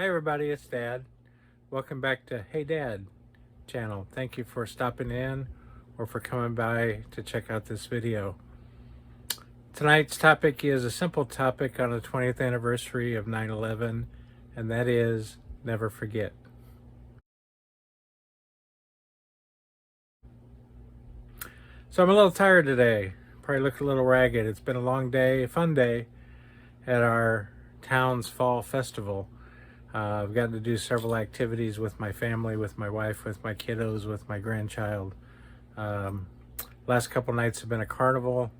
Hi everybody, it's Dad. Welcome back to Hey Dad channel. Thank you for stopping in or for coming by to check out this video. Tonight's topic is a simple topic on the 20th anniversary of 9/11, and that is never forget. So I'm a little tired today. Probably look a little ragged. It's been a long day, a fun day at our town's fall festival. I've gotten to do several activities with my family, with my wife, with my kiddos, with my grandchild. Last couple nights have been a carnival.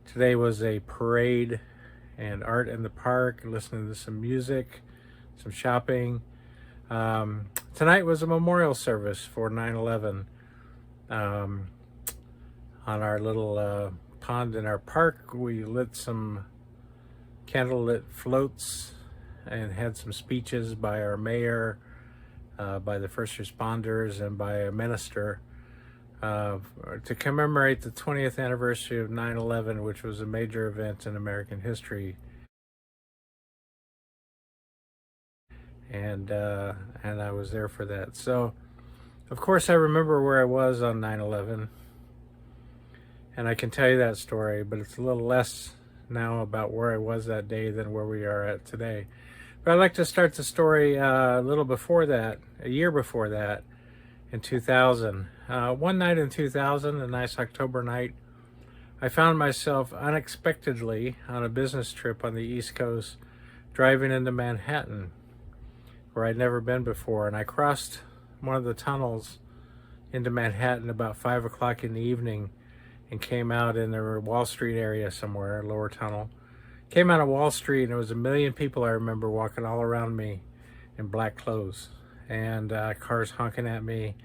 Today was a parade and art in the park, listening to some music, some shopping. Tonight was a memorial service for 9/11 on our little pond in our park. We lit some candlelit floats and had some speeches by our mayor, by the first responders, and by a minister to commemorate the 20th anniversary of 9/11, which was a major event in American history. And I was there for that. So, of course, I remember where I was on 9/11, and I can tell you that story, but it's a little less now about where I was that day than where we are at today. But I'd like to start the story a little before that, a year before that, in 2000. One night in 2000, a nice October night, I found myself unexpectedly on a business trip on the East Coast, driving into Manhattan, where I'd never been before. And I crossed one of the tunnels into Manhattan about 5 o'clock in the evening and came out in the Wall Street area somewhere, lower tunnel. Came out of Wall Street, and there was a million people I remember walking all around me in black clothes, and cars honking at me.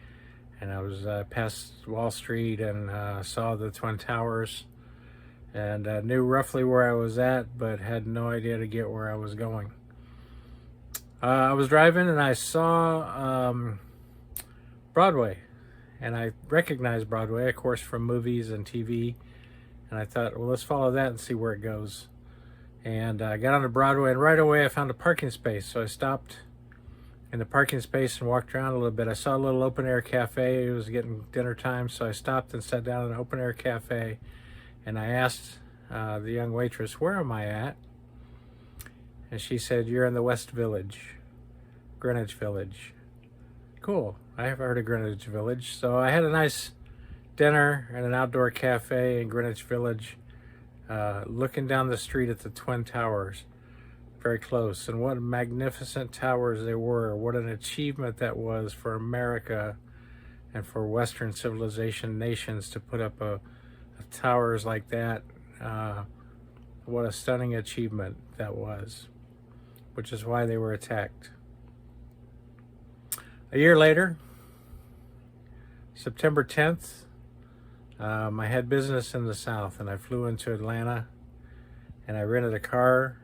And I was past Wall Street and saw the Twin Towers, and knew roughly where I was at, but had no idea to get where I was going. I was driving and I saw Broadway, and I recognized Broadway, of course, from movies and TV. And I thought, well, let's follow that and see where it goes. And I got onto Broadway, and right away I found a parking space. So I stopped in the parking space and walked around a little bit. I saw a little open air cafe. It was getting dinner time, so I stopped and sat down in an open air cafe. And I asked the young waitress, where am I at? And she said, you're in the West Village, Greenwich Village. Cool. I have heard of Greenwich Village. So I had a nice dinner at an outdoor cafe in Greenwich Village, looking down the street at the Twin Towers, very close. And what magnificent towers they were. What an achievement that was for America and for Western civilization nations to put up a towers like that. What a stunning achievement that was, which is why they were attacked. A year later, September 10th, I had business in the South, and I flew into Atlanta, and I rented a car,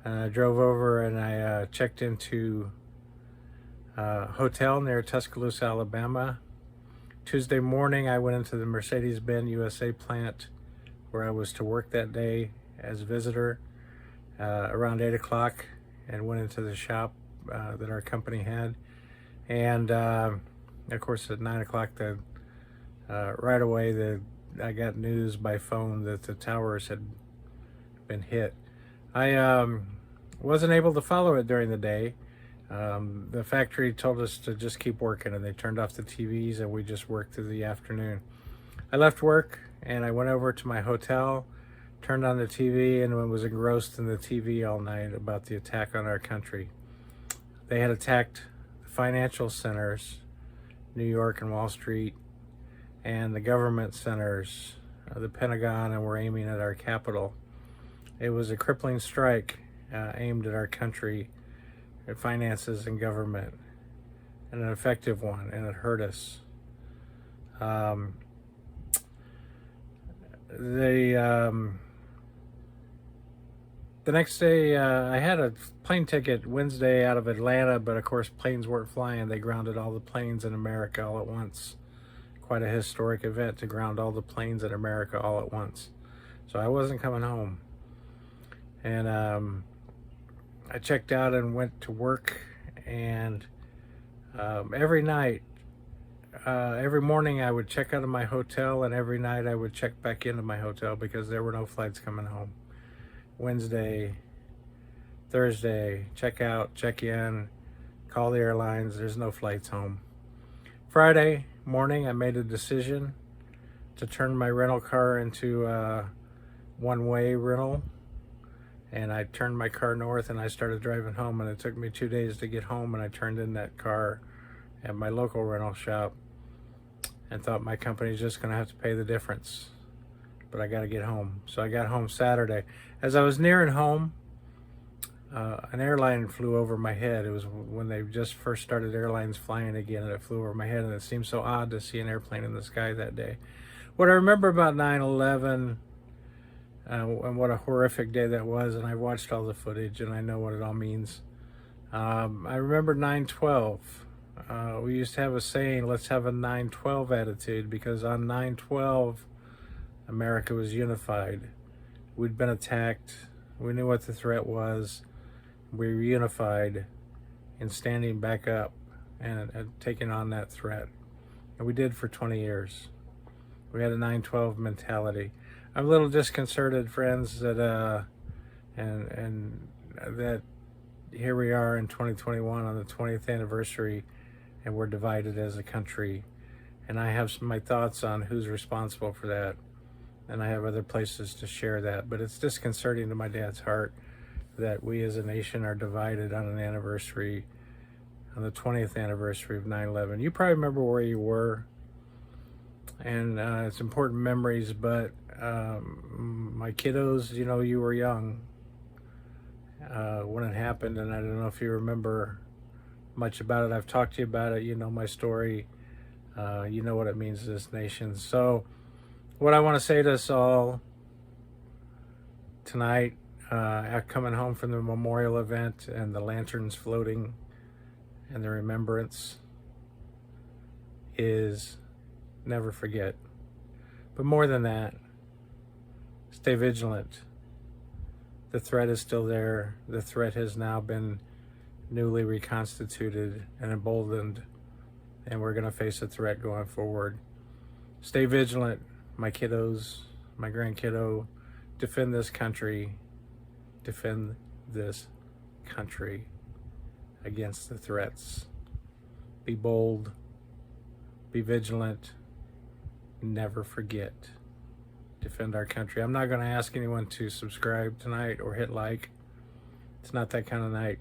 and I drove over, and I checked into a hotel near Tuscaloosa, Alabama. Tuesday morning, I went into the Mercedes-Benz USA plant where I was to work that day as a visitor around 8 o'clock, and went into the shop that our company had. And of course, at 9 o'clock, right away, I got news by phone that the towers had been hit. I wasn't able to follow it during the day. The factory told us to just keep working, and they turned off the TVs, and we just worked through the afternoon. I left work, and I went over to my hotel, turned on the TV, and was engrossed in the TV all night about the attack on our country. They had attacked the financial centers, New York and Wall Street, and the government centers, the Pentagon, and were aiming at our Capitol. It was a crippling strike aimed at our country, at finances and government, and an effective one, and it hurt us. The next day, I had a plane ticket Wednesday out of Atlanta, but of course planes weren't flying. They grounded all the planes in America all at once. Quite a historic event to ground all the planes in America all at once. So I wasn't coming home. And I checked out and went to work, and every night, every morning I would check out of my hotel, and every night I would check back into my hotel because there were no flights coming home. Wednesday, Thursday, check out, check in, call the airlines, there's no flights home. Friday morning, I made a decision to turn my rental car into a one-way rental, and I turned my car north and I started driving home, and it took me 2 days to get home, and I turned in that car at my local rental shop and thought my company's just gonna have to pay the difference, but I gotta get home. So I got home Saturday. As I was nearing home, an airline flew over my head. It was when they just first started airlines flying again, and it flew over my head, and it seemed so odd to see an airplane in the sky that day. What I remember about 9/11, and what a horrific day that was, and I watched all the footage and I know what it all means. I remember 9/12. We used to have a saying, let's have a 9/12 attitude, because on 9/12, America was unified. We'd been attacked. We knew what the threat was. We were unified in standing back up and taking on that threat. And we did for 20 years. We had a 9/12 mentality. I'm a little disconcerted, friends, that and that here we are in 2021 on the 20th anniversary, and we're divided as a country. And I have my thoughts on who's responsible for that, and I have other places to share that. But it's disconcerting to my dad's heart that we as a nation are divided on an anniversary, on the 20th anniversary of 9/11. You probably remember where you were, and it's important memories, but my kiddos, you know, you were young when it happened, and I don't know if you remember much about it. I've talked to you about it. You know my story. You know what it means to this nation. So what I want to say to us all tonight, coming home from the memorial event and the lanterns floating and the remembrance, is never forget. But more than that, stay vigilant. The threat is still there. The threat has now been newly reconstituted and emboldened, and we're going to face a threat going forward. Stay vigilant, my kiddos, my grandkiddo. Defend this country. Defend this country against the threats. Be bold. Be vigilant. Never forget. Defend our country. I'm not going to ask anyone to subscribe tonight or hit like. It's not that kind of night.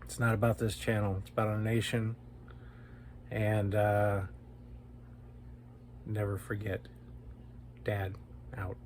It's not about this channel. It's about our nation. And never forget. Dad, out.